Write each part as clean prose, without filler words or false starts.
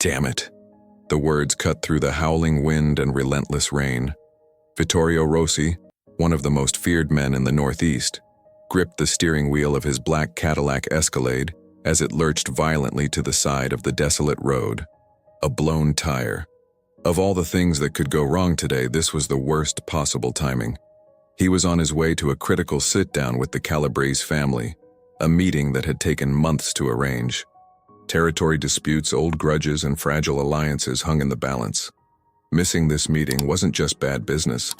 Damn it. The words cut through the howling wind and relentless rain. Vittorio Rossi, one of the most feared men in the Northeast, gripped the steering wheel of his black Cadillac Escalade as it lurched violently to the side of the desolate road. A blown tire. Of all the things that could go wrong today, this was the worst possible timing. He was on his way to a critical sit-down with the Calabrese family, a meeting that had taken months to arrange. Territory disputes, old grudges, and fragile alliances hung in the balance. Missing this meeting wasn't just bad business.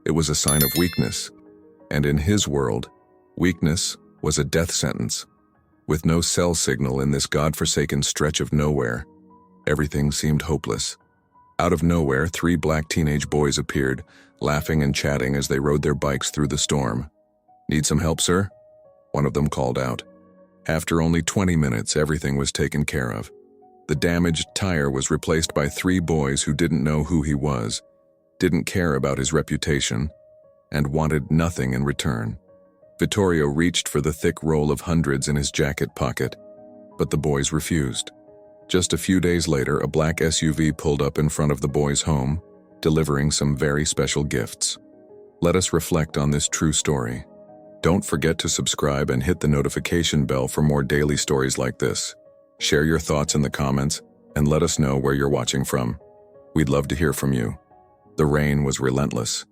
It was a sign of weakness. And in his world, weakness was a death sentence. With no cell signal in this godforsaken stretch of nowhere, everything seemed hopeless. Out of nowhere, 3 black teenage boys appeared, laughing and chatting as they rode their bikes through the storm. "Need some help, sir?" one of them called out. After only 20 minutes, everything was taken care of. The damaged tire was replaced by 3 boys who didn't know who he was, didn't care about his reputation, and wanted nothing in return. Vittorio reached for the thick roll of hundreds in his jacket pocket, but the boys refused. Just a few days later, a black SUV pulled up in front of the boys' home, delivering some very special gifts. Let us reflect on this true story. Don't forget to subscribe and hit the notification bell for more daily stories like this. Share your thoughts in the comments and let us know where you're watching from. We'd love to hear from you. The rain was relentless.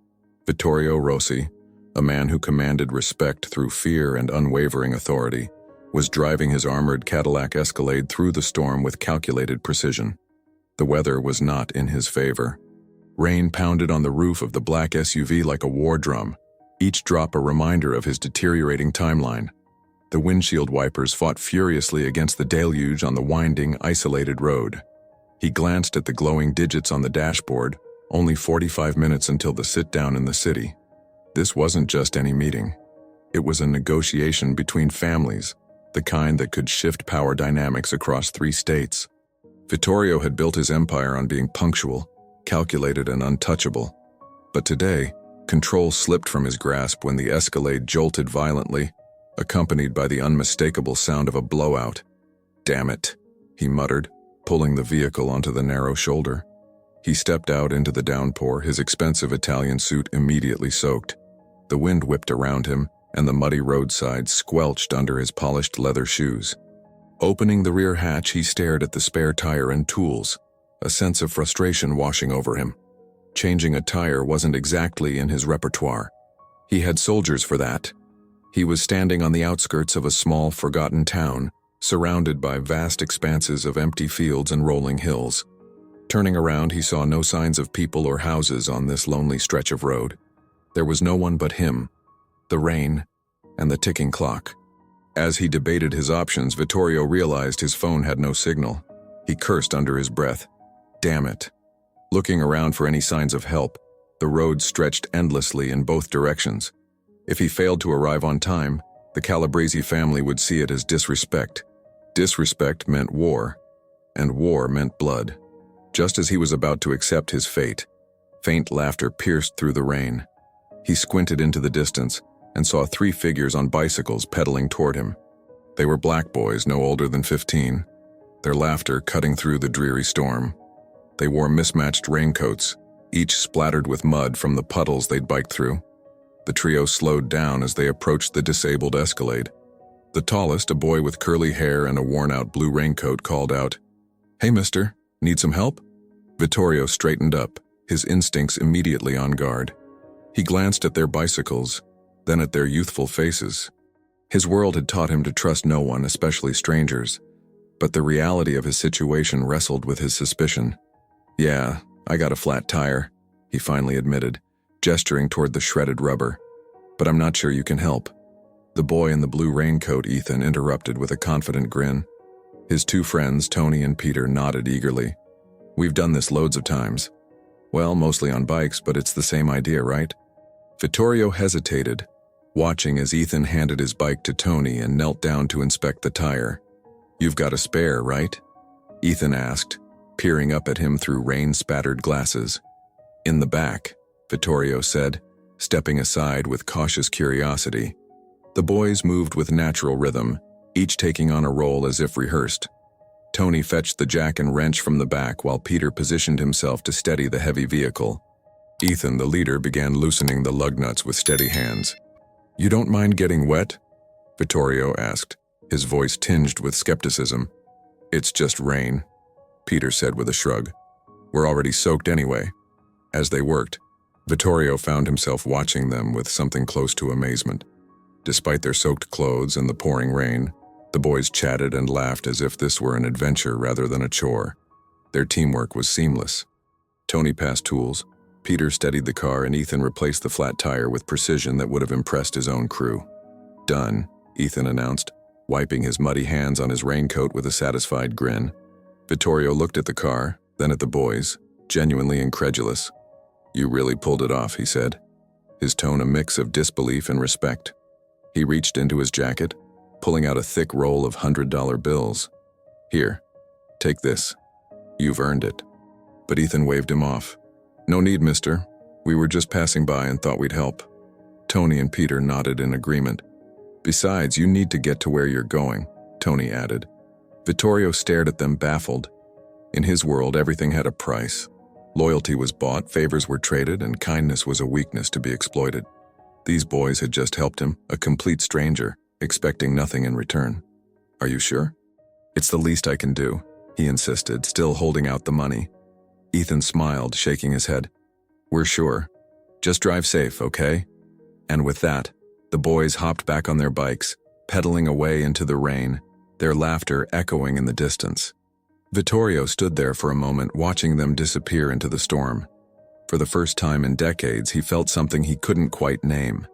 Vittorio Rossi, a man who commanded respect through fear and unwavering authority, was driving his armored Cadillac Escalade through the storm with calculated precision. The weather was not in his favor. Rain pounded on the roof of the black SUV like a war drum, each drop a reminder of his deteriorating timeline. The windshield wipers fought furiously against the deluge on the winding, isolated road. He glanced at the glowing digits on the dashboard, only 45 minutes until the sit-down in the city. This wasn't just any meeting. It was a negotiation between families, the kind that could shift power dynamics across 3 states. Vittorio had built his empire on being punctual, calculated, and untouchable. But today, control slipped from his grasp when the Escalade jolted violently, accompanied by the unmistakable sound of a blowout. "Damn it," he muttered, pulling the vehicle onto the narrow shoulder. He stepped out into the downpour, his expensive Italian suit immediately soaked. The wind whipped around him, and the muddy roadside squelched under his polished leather shoes. Opening the rear hatch, he stared at the spare tire and tools, a sense of frustration washing over him. Changing a tire wasn't exactly in his repertoire. He had soldiers for that. He was standing on the outskirts of a small, forgotten town, surrounded by vast expanses of empty fields and rolling hills. Turning around, he saw no signs of people or houses on this lonely stretch of road. There was no one but him, the rain, and the ticking clock. As he debated his options, Vittorio realized his phone had no signal. He cursed under his breath. Damn it. Looking around for any signs of help, the road stretched endlessly in both directions. If he failed to arrive on time, the Calabrese family would see it as disrespect. Disrespect meant war, and war meant blood. Just as he was about to accept his fate, faint laughter pierced through the rain. He squinted into the distance and saw 3 figures on bicycles pedaling toward him. They were black boys no older than 15, their laughter cutting through the dreary storm. They wore mismatched raincoats, each splattered with mud from the puddles they'd biked through. The trio slowed down as they approached the disabled Escalade. The tallest, a boy with curly hair and a worn-out blue raincoat, called out, "Hey, mister, need some help?" Vittorio straightened up, his instincts immediately on guard. He glanced at their bicycles, then at their youthful faces. His world had taught him to trust no one, especially strangers, but the reality of his situation wrestled with his suspicion. "Yeah, I got a flat tire," he finally admitted, gesturing toward the shredded rubber. "But I'm not sure you can help." The boy in the blue raincoat, Ethan, interrupted with a confident grin. His 2 friends, Tony and Peter, nodded eagerly. "We've done this loads of times. Well, mostly on bikes, but it's the same idea, right?" Vittorio hesitated, watching as Ethan handed his bike to Tony and knelt down to inspect the tire. "You've got a spare, right?" Ethan asked, peering up at him through rain-spattered glasses. "In the back," Vittorio said, stepping aside with cautious curiosity. The boys moved with natural rhythm, each taking on a role as if rehearsed. Tony fetched the jack and wrench from the back while Peter positioned himself to steady the heavy vehicle. Ethan, the leader, began loosening the lug nuts with steady hands. "You don't mind getting wet?" Vittorio asked, his voice tinged with skepticism. "It's just rain," Peter said with a shrug. "We're already soaked anyway." As they worked, Vittorio found himself watching them with something close to amazement. Despite their soaked clothes and the pouring rain, the boys chatted and laughed as if this were an adventure rather than a chore. Their teamwork was seamless. Tony passed tools, Peter steadied the car, and Ethan replaced the flat tire with precision that would have impressed his own crew. "Done," Ethan announced, wiping his muddy hands on his raincoat with a satisfied grin. Vittorio looked at the car, then at the boys, genuinely incredulous. "You really pulled it off," he said, his tone a mix of disbelief and respect. He reached into his jacket, pulling out a thick roll of $100 bills. "Here, take this. You've earned it." But Ethan waved him off. "No need, mister. We were just passing by and thought we'd help." Tony and Peter nodded in agreement. "Besides, you need to get to where you're going," Tony added. Vittorio stared at them, baffled. In his world, everything had a price. Loyalty was bought, favors were traded, and kindness was a weakness to be exploited. These boys had just helped him, a complete stranger, expecting nothing in return. "Are you sure?" "It's the least I can do," he insisted, still holding out the money. Ethan smiled, shaking his head. "We're sure. Just drive safe, okay?" And with that, the boys hopped back on their bikes, pedaling away into the rain, their laughter echoing in the distance. Vittorio stood there for a moment, watching them disappear into the storm. For the first time in decades, he felt something he couldn't quite name,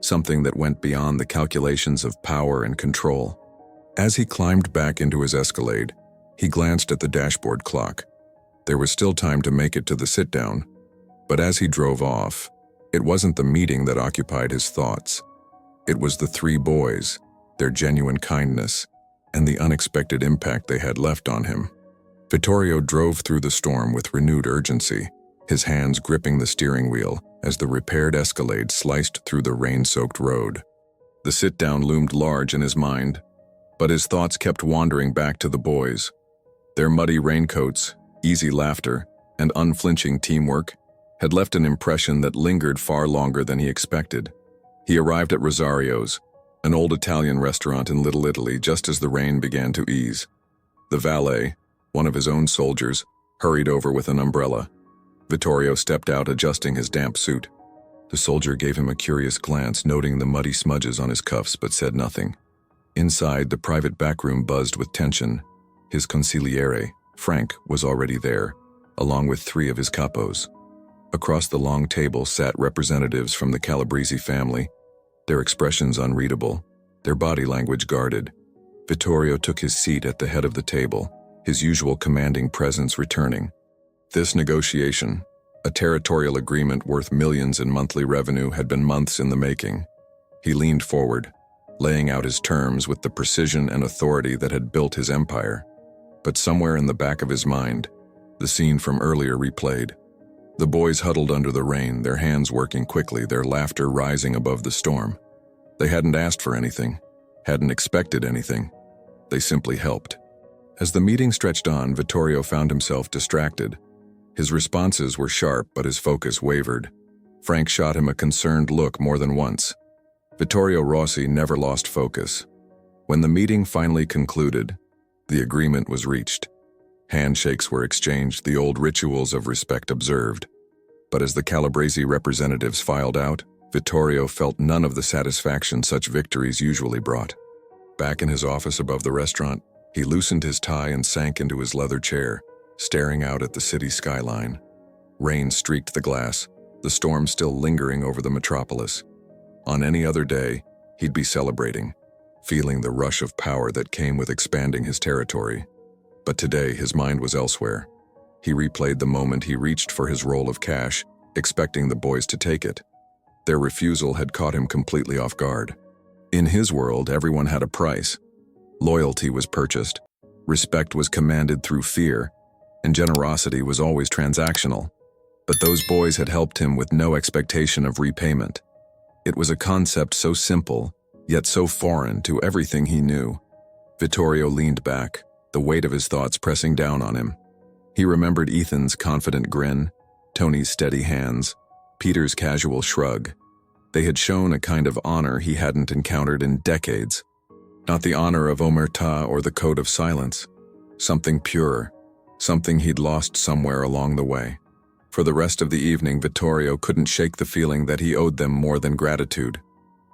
something that went beyond the calculations of power and control. As he climbed back into his Escalade, he glanced at the dashboard clock. There was still time to make it to the sit-down, but as he drove off, it wasn't the meeting that occupied his thoughts. It was the three boys, their genuine kindness, and the unexpected impact they had left on him. Vittorio drove through the storm with renewed urgency, his hands gripping the steering wheel as the repaired Escalade sliced through the rain-soaked road. The sit-down loomed large in his mind, but his thoughts kept wandering back to the boys. Their muddy raincoats, easy laughter, and unflinching teamwork had left an impression that lingered far longer than he expected. He arrived at Rosario's, an old Italian restaurant in Little Italy, just as the rain began to ease. The valet, one of his own soldiers, hurried over with an umbrella. Vittorio stepped out, adjusting his damp suit. The soldier gave him a curious glance, noting the muddy smudges on his cuffs, but said nothing. Inside, the private backroom buzzed with tension. His consigliere, Frank, was already there, along with three of his capos. Across the long table sat representatives from the Calabrese family, their expressions unreadable, their body language guarded. Vittorio took his seat at the head of the table, his usual commanding presence returning. This negotiation, a territorial agreement worth millions in monthly revenue, had been months in the making. He leaned forward, laying out his terms with the precision and authority that had built his empire. But somewhere in the back of his mind, the scene from earlier replayed. The boys huddled under the rain, their hands working quickly, their laughter rising above the storm. They hadn't asked for anything, hadn't expected anything. They simply helped. As the meeting stretched on, Vittorio found himself distracted. His responses were sharp, but his focus wavered. Frank shot him a concerned look more than once. Vittorio Rossi never lost focus. When the meeting finally concluded, the agreement was reached. Handshakes were exchanged, the old rituals of respect observed. But as the Calabrese representatives filed out, Vittorio felt none of the satisfaction such victories usually brought. Back in his office above the restaurant, he loosened his tie and sank into his leather chair, staring out at the city skyline. Rain streaked the glass, the storm still lingering over the metropolis. On any other day, he'd be celebrating, feeling the rush of power that came with expanding his territory. But today, his mind was elsewhere. He replayed the moment he reached for his roll of cash, expecting the boys to take it. Their refusal had caught him completely off guard. In his world, everyone had a price. Loyalty was purchased, respect was commanded through fear, and generosity was always transactional. But those boys had helped him with no expectation of repayment. It was a concept so simple, yet so foreign to everything he knew. Vittorio leaned back, the weight of his thoughts pressing down on him. He remembered Ethan's confident grin, Tony's steady hands, Peter's casual shrug. They had shown a kind of honor he hadn't encountered in decades. Not the honor of omerta or the code of silence. Something purer, something he'd lost somewhere along the way. For the rest of the evening, Vittorio couldn't shake the feeling that he owed them more than gratitude.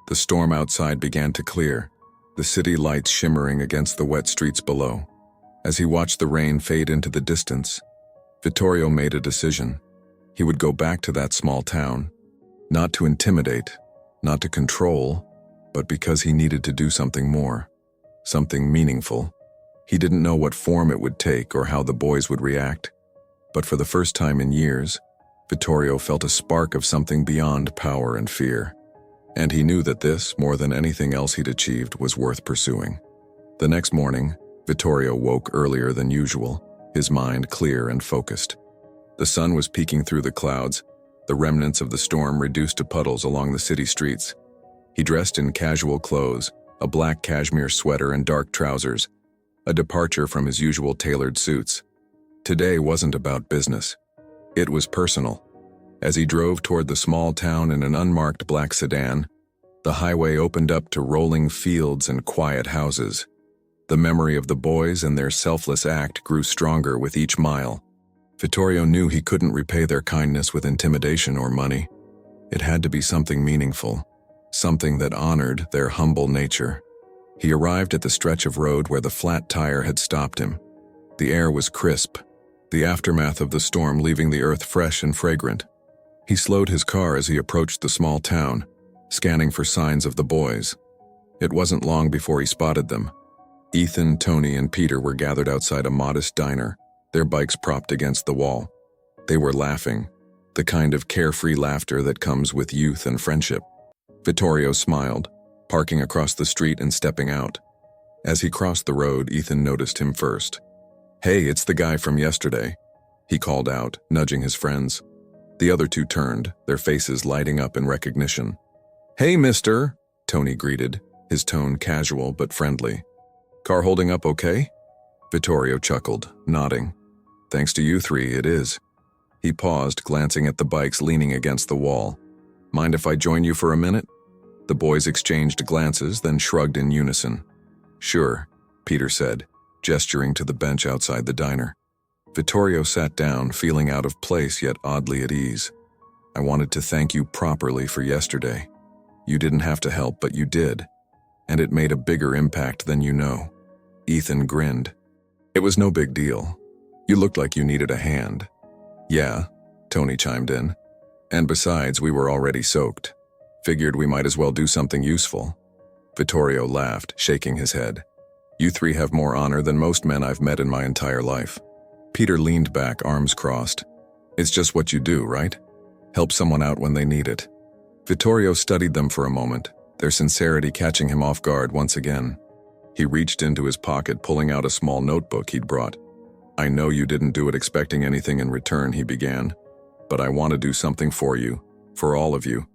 The storm outside began to clear, the city lights shimmering against the wet streets below. As he watched the rain fade into the distance, Vittorio made a decision. He would go back to that small town, not to intimidate, not to control, but because he needed to do something more, something meaningful. He didn't know what form it would take or how the boys would react, but for the first time in years, Vittorio felt a spark of something beyond power and fear. And he knew that this, more than anything else he'd achieved, was worth pursuing. The next morning, Vittorio woke earlier than usual, his mind clear and focused. The sun was peeking through the clouds, the remnants of the storm reduced to puddles along the city streets. He dressed in casual clothes, a black cashmere sweater and dark trousers, a departure from his usual tailored suits. Today wasn't about business. It was personal. As he drove toward the small town in an unmarked black sedan, the highway opened up to rolling fields and quiet houses. The memory of the boys and their selfless act grew stronger with each mile. Vittorio knew he couldn't repay their kindness with intimidation or money. It had to be something meaningful, something that honored their humble nature. He arrived at the stretch of road where the flat tire had stopped him. The air was crisp, the aftermath of the storm leaving the earth fresh and fragrant. He slowed his car as he approached the small town, scanning for signs of the boys. It wasn't long before he spotted them. Ethan, Tony, and Peter were gathered outside a modest diner, their bikes propped against the wall. They were laughing, the kind of carefree laughter that comes with youth and friendship. Vittorio smiled, parking across the street and stepping out. As he crossed the road, Ethan noticed him first. "Hey, it's the guy from yesterday," he called out, nudging his friends. The other two turned, their faces lighting up in recognition. "Hey, mister," Tony greeted, his tone casual but friendly. "Car holding up okay?" Vittorio chuckled, nodding. "Thanks to you three, it is." He paused, glancing at the bikes leaning against the wall. "Mind if I join you for a minute?" The boys exchanged glances, then shrugged in unison. "Sure," Peter said, gesturing to the bench outside the diner. Vittorio sat down, feeling out of place yet oddly at ease. "I wanted to thank you properly for yesterday. You didn't have to help, but you did. And it made a bigger impact than you know." Ethan grinned. "It was no big deal. You looked like you needed a hand." "Yeah," Tony chimed in. "And besides, we were already soaked. Figured we might as well do something useful." Vittorio laughed, shaking his head. "You three have more honor than most men I've met in my entire life." Peter leaned back, arms crossed. "It's just what you do, right? Help someone out when they need it." Vittorio studied them for a moment, their sincerity catching him off guard once again. He reached into his pocket, pulling out a small notebook he'd brought. "I know you didn't do it expecting anything in return," he began, "but I want to do something for you, for all of you."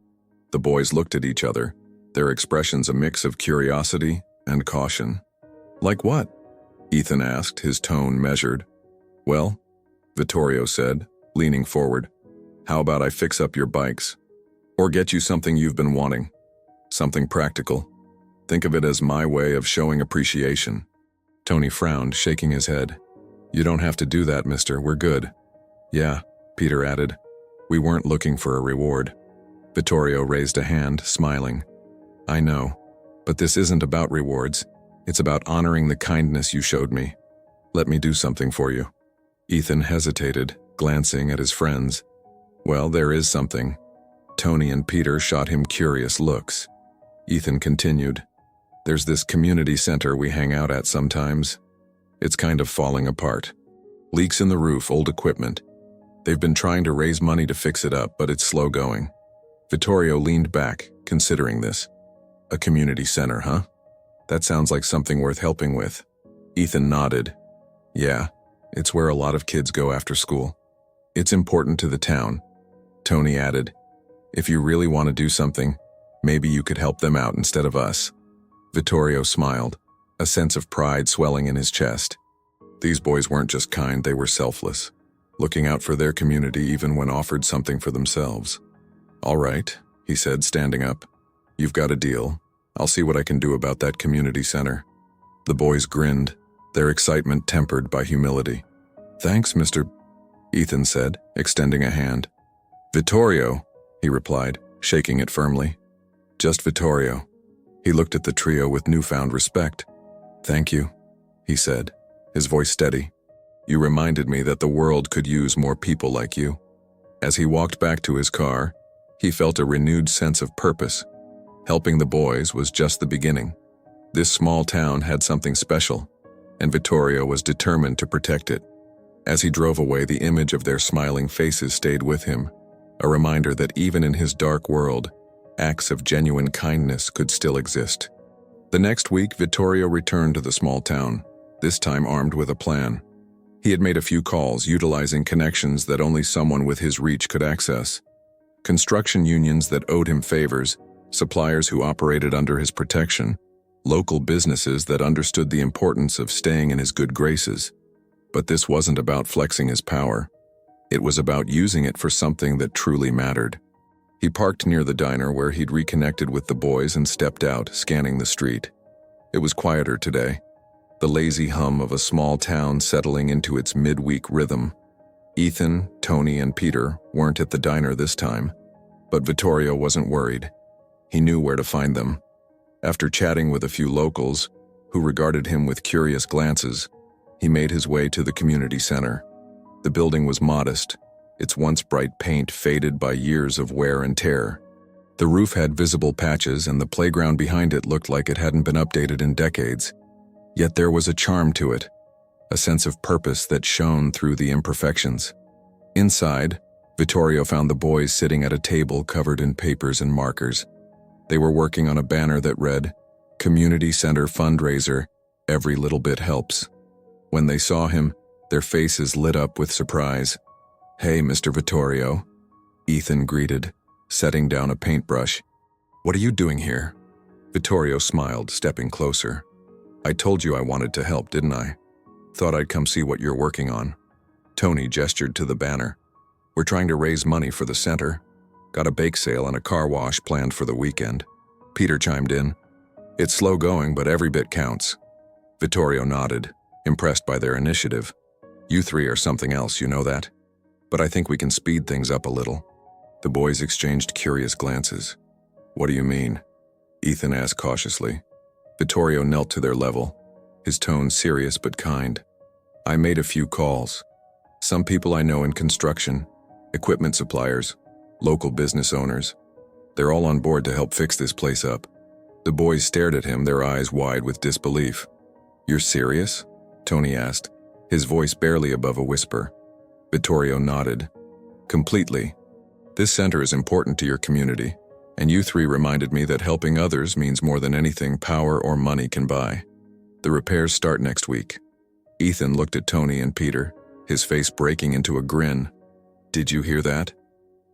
The boys looked at each other, their expressions a mix of curiosity and caution. "Like what?" Ethan asked, his tone measured. "Well," Vittorio said, leaning forward, "how about I fix up your bikes? Or get you something you've been wanting. Something practical. Think of it as my way of showing appreciation." Tony frowned, shaking his head. "You don't have to do that, mister. We're good." "Yeah," Peter added. "We weren't looking for a reward." Vittorio raised a hand, smiling. "I know, but this isn't about rewards. It's about honoring the kindness you showed me. Let me do something for you." Ethan hesitated, glancing at his friends. "Well, there is something." Tony and Peter shot him curious looks. Ethan continued. "There's this community center we hang out at sometimes. It's kind of falling apart. Leaks in the roof, old equipment. They've been trying to raise money to fix it up, but it's slow going." Vittorio leaned back, considering this. "A community center, huh? That sounds like something worth helping with." Ethan nodded. "Yeah, it's where a lot of kids go after school. It's important to the town." Tony added, "If you really want to do something, maybe you could help them out instead of us." Vittorio smiled, a sense of pride swelling in his chest. These boys weren't just kind, they were selfless, looking out for their community even when offered something for themselves. "All right," he said, standing up. "You've got a deal. I'll see what I can do about that community center." The boys grinned, their excitement tempered by humility. "Thanks, Mr. Ethan said, extending a hand. "Vittorio," he replied, shaking it firmly. "Just Vittorio." He looked at the trio with newfound respect. "Thank you," he said, his voice steady. "You reminded me that the world could use more people like you." As he walked back to his car, he felt a renewed sense of purpose. Helping the boys was just the beginning. This small town had something special, and Vittorio was determined to protect it. As he drove away, the image of their smiling faces stayed with him, a reminder that even in his dark world, acts of genuine kindness could still exist. The next week, Vittorio returned to the small town, this time armed with a plan. He had made a few calls, utilizing connections that only someone with his reach could access. Construction unions that owed him favors, suppliers who operated under his protection, local businesses that understood the importance of staying in his good graces. But this wasn't about flexing his power. It was about using it for something that truly mattered. He parked near the diner where he'd reconnected with the boys and stepped out, scanning the street. It was quieter today, the lazy hum of a small town settling into its midweek rhythm. Ethan, Tony, and Peter weren't at the diner this time, but Vittorio wasn't worried. He knew where to find them. After chatting with a few locals, who regarded him with curious glances, he made his way to the community center. The building was modest, its once bright paint faded by years of wear and tear. The roof had visible patches, and the playground behind it looked like it hadn't been updated in decades. Yet there was a charm to it, a sense of purpose that shone through the imperfections. Inside, Vittorio found the boys sitting at a table covered in papers and markers. They were working on a banner that read, "Community Center Fundraiser, Every Little Bit Helps." When they saw him, their faces lit up with surprise. "Hey, Mr. Vittorio," Ethan greeted, setting down a paintbrush. "What are you doing here?" Vittorio smiled, stepping closer. "I told you I wanted to help, didn't I? Thought I'd come see what you're working on." Tony gestured to the banner. "We're trying to raise money for the center. Got a bake sale and a car wash planned for the weekend." Peter chimed in. "It's slow going, but every bit counts." Vittorio nodded, impressed by their initiative. "You three are something else, you know that? But I think we can speed things up a little." The boys exchanged curious glances. "What do you mean?" Ethan asked cautiously. Vittorio knelt to their level, his tone serious but kind. "I made a few calls. Some people I know in construction, equipment suppliers, local business owners. They're all on board to help fix this place up." The boys stared at him, their eyes wide with disbelief. "You're serious?" Tony asked, his voice barely above a whisper. Vittorio nodded. "Completely. This center is important to your community, and you three reminded me that helping others means more than anything power or money can buy. The repairs start next week." Ethan looked at Tony and Peter, his face breaking into a grin. "Did you hear that?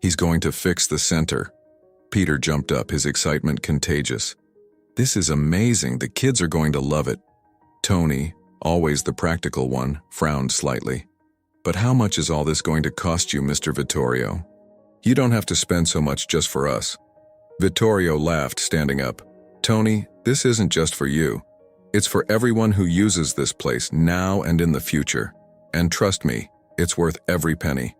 He's going to fix the center." Peter jumped up, his excitement contagious. "This is amazing. The kids are going to love it." Tony, always the practical one, frowned slightly. "But how much is all this going to cost you, Mr. Vittorio?" "You don't have to spend so much just for us." Vittorio laughed, standing up. "Tony, this isn't just for you. It's for everyone who uses this place now and in the future. And trust me, it's worth every penny."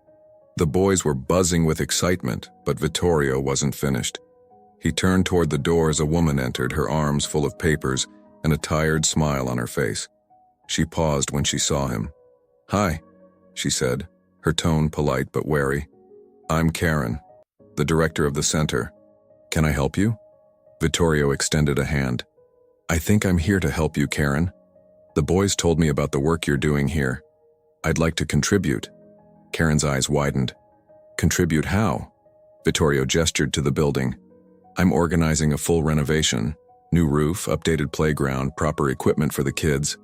The boys were buzzing with excitement, but Vittorio wasn't finished. He turned toward the door as a woman entered, her arms full of papers and a tired smile on her face. She paused when she saw him. "Hi," she said, her tone polite but wary. "I'm Karen, the director of the center. Can I help you?" Vittorio extended a hand. "I think I'm here to help you, Karen. The boys told me about the work you're doing here. I'd like to contribute." Karen's eyes widened. "Contribute how?" Vittorio gestured to the building. "I'm organizing a full renovation. New roof, updated playground, proper equipment for the kids.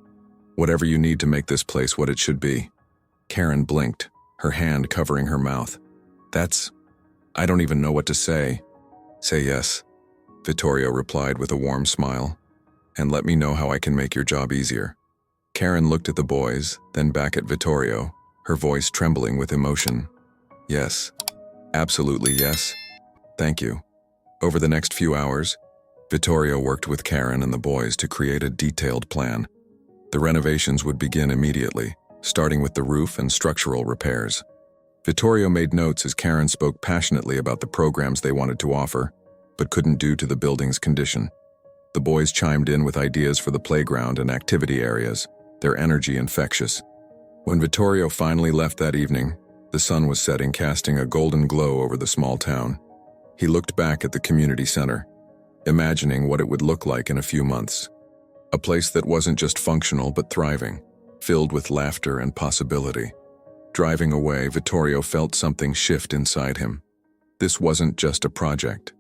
Whatever you need to make this place what it should be." Karen blinked, her hand covering her mouth. I don't even know what to say." "Say yes," Vittorio replied with a warm smile. "And let me know how I can make your job easier." Karen looked at the boys, then back at Vittorio, her voice trembling with emotion. Yes. Absolutely yes. Thank you. Over the next few hours, Vittorio worked with Karen and the boys to create a detailed plan. The renovations would begin immediately, starting with the roof and structural repairs. Vittorio made notes as Karen spoke passionately about the programs they wanted to offer, but couldn't due to the building's condition. The boys chimed in with ideas for the playground and activity areas, their energy infectious. When Vittorio finally left that evening, the sun was setting, casting a golden glow over the small town. He looked back at the community center, imagining what it would look like in a few months. A place that wasn't just functional but thriving, filled with laughter and possibility. Driving away, Vittorio felt something shift inside him. This wasn't just a project.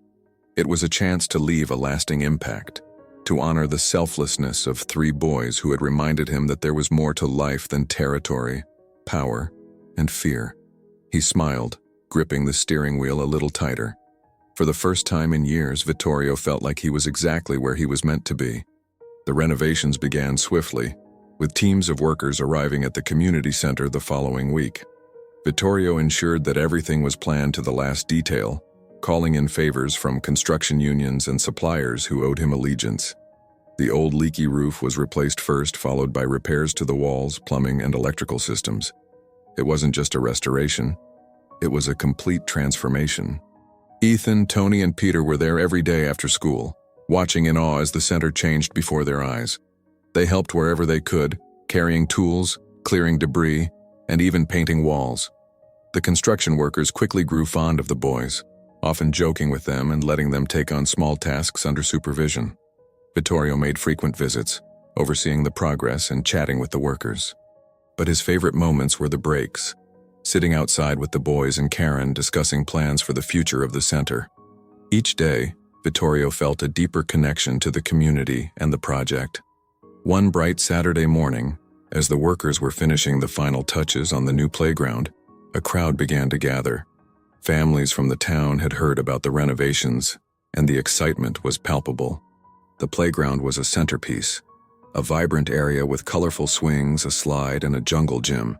It was a chance to leave a lasting impact, to honor the selflessness of 3 boys who had reminded him that there was more to life than territory, power, and fear. He smiled, gripping the steering wheel a little tighter. For the first time in years, Vittorio felt like he was exactly where he was meant to be. The renovations began swiftly, with teams of workers arriving at the community center the following week. Vittorio ensured that everything was planned to the last detail, calling in favors from construction unions and suppliers who owed him allegiance. The old leaky roof was replaced first, followed by repairs to the walls, plumbing, and electrical systems. It wasn't just a restoration, it was a complete transformation. Ethan, Tony, and Peter were there every day after school, watching in awe as the center changed before their eyes. They helped wherever they could, carrying tools, clearing debris, and even painting walls. The construction workers quickly grew fond of the boys, often joking with them and letting them take on small tasks under supervision. Vittorio made frequent visits, overseeing the progress and chatting with the workers. But his favorite moments were the breaks, sitting outside with the boys and Karen discussing plans for the future of the center. Each day, Vittorio felt a deeper connection to the community and the project. One bright Saturday morning, as the workers were finishing the final touches on the new playground, a crowd began to gather. Families from the town had heard about the renovations, and the excitement was palpable. The playground was a centerpiece, a vibrant area with colorful swings, a slide, and a jungle gym.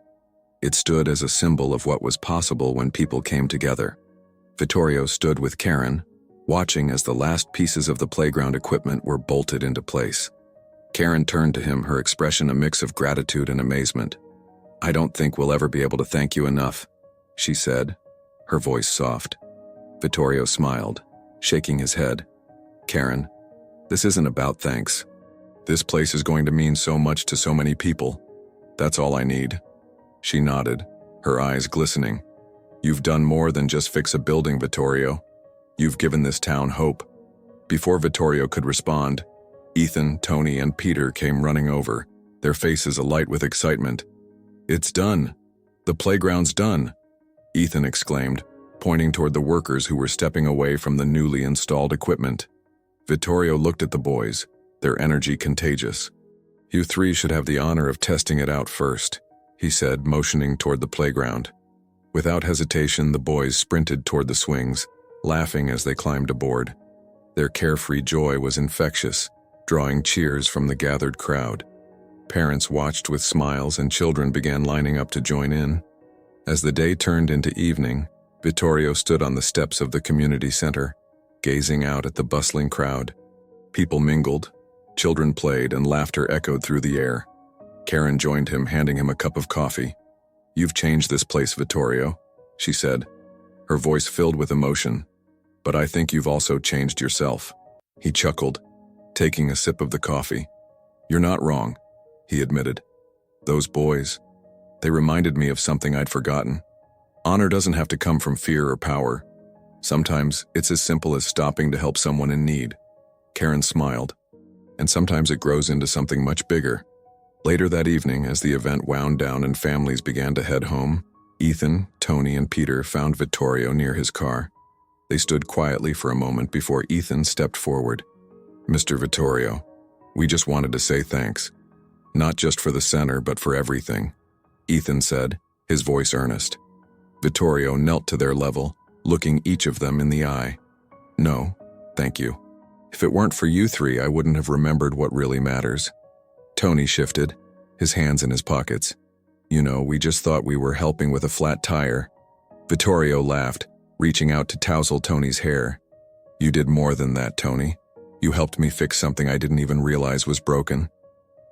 It stood as a symbol of what was possible when people came together. Vittorio stood with Karen, watching as the last pieces of the playground equipment were bolted into place. Karen turned to him, her expression a mix of gratitude and amazement. "I don't think we'll ever be able to thank you enough," she said, her voice soft. Vittorio smiled, shaking his head. "Karen, this isn't about thanks. This place is going to mean so much to so many people. That's all I need." She nodded, her eyes glistening. "You've done more than just fix a building, Vittorio. You've given this town hope." Before Vittorio could respond, Ethan, Tony, and Peter came running over, their faces alight with excitement. "It's done. The playground's done," Ethan exclaimed, pointing toward the workers who were stepping away from the newly installed equipment. Vittorio looked at the boys, their energy contagious. "You 3 should have the honor of testing it out first," he said, motioning toward the playground. Without hesitation, the boys sprinted toward the swings, laughing as they climbed aboard. Their carefree joy was infectious, drawing cheers from the gathered crowd. Parents watched with smiles and children began lining up to join in. As the day turned into evening, Vittorio stood on the steps of the community center, gazing out at the bustling crowd. People mingled, children played, and laughter echoed through the air. Karen joined him, handing him a cup of coffee. "You've changed this place, Vittorio," she said, her voice filled with emotion. "But I think you've also changed yourself." He chuckled, taking a sip of the coffee. "You're not wrong," he admitted. "Those boys, they reminded me of something I'd forgotten. Honor doesn't have to come from fear or power. Sometimes it's as simple as stopping to help someone in need." Karen smiled. "And sometimes it grows into something much bigger." Later that evening, as the event wound down and families began to head home, Ethan, Tony, and Peter found Vittorio near his car. They stood quietly for a moment before Ethan stepped forward. "Mr. Vittorio, we just wanted to say thanks. Not just for the center, but for everything," Ethan said, his voice earnest. Vittorio knelt to their level, looking each of them in the eye. "No, thank you. If it weren't for you 3, I wouldn't have remembered what really matters." Tony shifted, his hands in his pockets. You know, we just thought we were helping with a flat tire. Vittorio laughed, reaching out to tousle Tony's hair. You did more than that, Tony. You helped me fix something I didn't even realize was broken.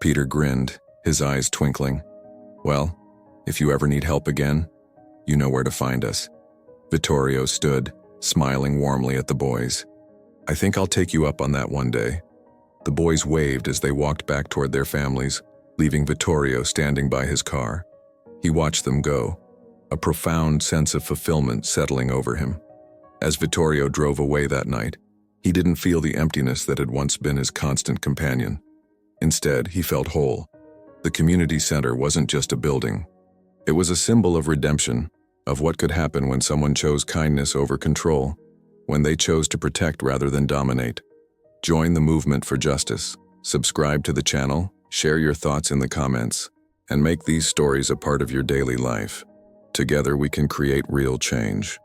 Peter grinned, his eyes twinkling. Well, if you ever need help again, you know where to find us. Vittorio stood, smiling warmly at the boys. I think I'll take you up on that one day. The boys waved as they walked back toward their families, leaving Vittorio standing by his car. He watched them go, a profound sense of fulfillment settling over him. As Vittorio drove away that night, he didn't feel the emptiness that had once been his constant companion. Instead, he felt whole. The community center wasn't just a building. It was a symbol of redemption, of what could happen when someone chose kindness over control, when they chose to protect rather than dominate. Join the movement for justice. Subscribe to the channel, share your thoughts in the comments, and make these stories a part of your daily life. Together we can create real change.